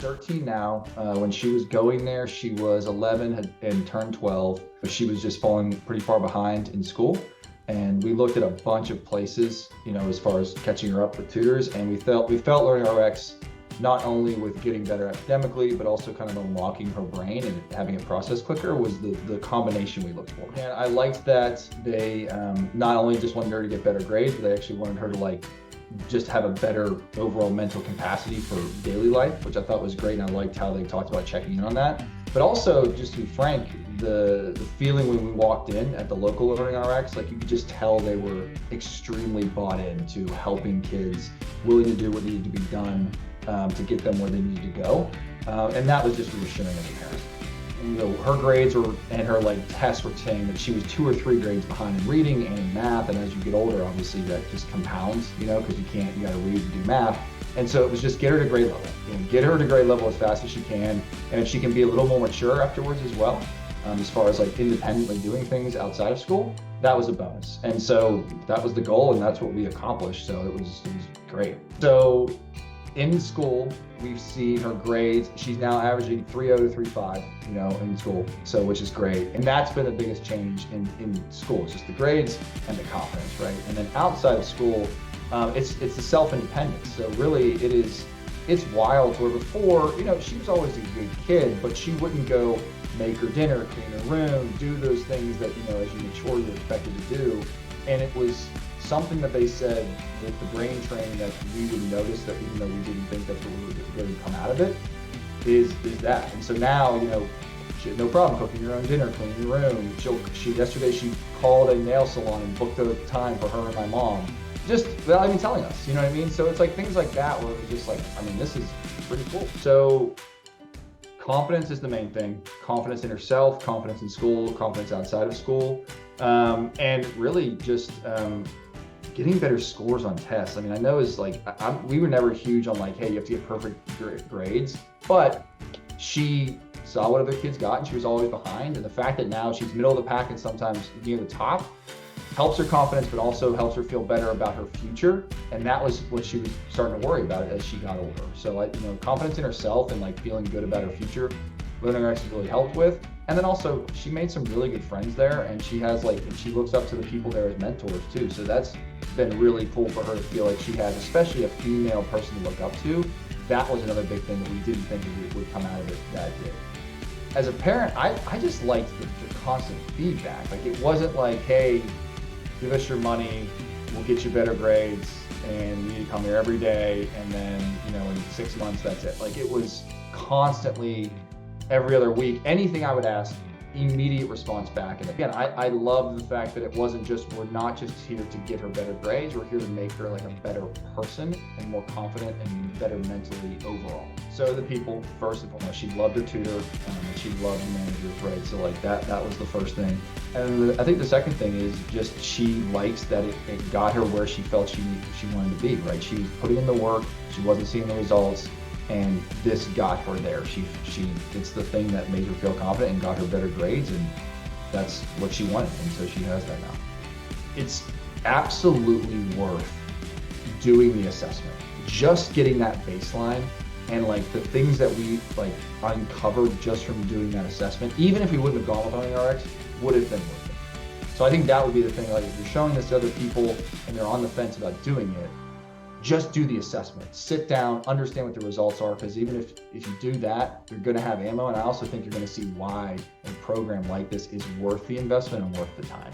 13 now. When she was going there, she was 11 and turned 12, but she was just falling pretty far behind in school. And we looked at a bunch of places, as far as catching her up with tutors, and we felt LearningRx not only with getting better academically, but also kind of unlocking her brain and having it process quicker was the combination we looked for. And I liked that they not only just wanted her to get better grades, but they actually wanted her to just have a better overall mental capacity for daily life, which I thought was great. And I liked how they talked about checking in on that. But also, just to be frank, the feeling when we walked in at the local LearningRx, you could just tell they were extremely bought into helping kids, willing to do what needed to be done to get them where they needed to go. And that was just reassuring as a parent. Her grades and her tests were saying that she was 2 or 3 grades behind in reading and in math. And as you get older, obviously that just compounds, because you got to read and do math. And so it was just get her to grade level, get her to grade level as fast as she can. And if she can be a little more mature afterwards as well, as far as independently doing things outside of school, that was a bonus. And so that was the goal, and that's what we accomplished. So it was great. So in school, we see her grades. She's now averaging 3.0 to 3.5, in school. So, which is great. And that's been the biggest change in school. It's just the grades and the confidence, right? And then outside of school, it's the self-independence. So really it's wild where before, she was always a good kid, but she wouldn't go make her dinner, clean her room, do those things that, as you mature, you're expected to do. And it was something that they said with the brain training that we would notice, that even though we didn't think that's what would really come out of it, is that. And so now, she had no problem cooking her own dinner, cleaning your room. Yesterday she called a nail salon and booked a time for her and my mom, just without even telling us, you know what I mean? So it's things like that where it was just this is pretty cool. So confidence is the main thing. Confidence in herself, confidence in school, confidence outside of school, and really just getting better scores on tests. I know it's we were never huge on hey, you have to get perfect grades, but she saw what other kids got and she was always behind. And the fact that now she's middle of the pack and sometimes near the top helps her confidence, but also helps her feel better about her future. And that was what she was starting to worry about as she got older. So confidence in herself and feeling good about her future, LearningRx has really helped with. And then also she made some really good friends there, and she has and she looks up to the people there as mentors too. So that's been really cool for her to feel like she has, especially a female person to look up to. That was another big thing that we didn't think would come out of it that did. As a parent, I just liked the constant feedback. It wasn't hey, give us your money, we'll get you better grades, and you need to come here every day, and then, in 6 months, that's it. It was constantly, every other week, anything I would ask, immediate response back. And again, I love the fact that it wasn't just, we're not just here to get her better grades, we're here to make her a better person and more confident and better mentally overall. So the people, first and foremost, she loved her tutor, and she loved the managers, right? So that was the first thing. And I think the second thing is just she likes that it got her where she felt she wanted to be, right? She was putting in the work, she wasn't seeing the results, and this got her there. It's the thing that made her feel confident and got her better grades, and that's what she wanted, and so she has that now. It's absolutely worth doing the assessment, just getting that baseline, and the things that we uncovered just from doing that assessment, even if we wouldn't have gone with LearningRx, would have been worth it. So I think that would be the thing, if you're showing this to other people and they're on the fence about doing it, just do the assessment, sit down, understand what the results are, because even if you do that, you're going to have ammo. And I also think you're going to see why a program like this is worth the investment and worth the time.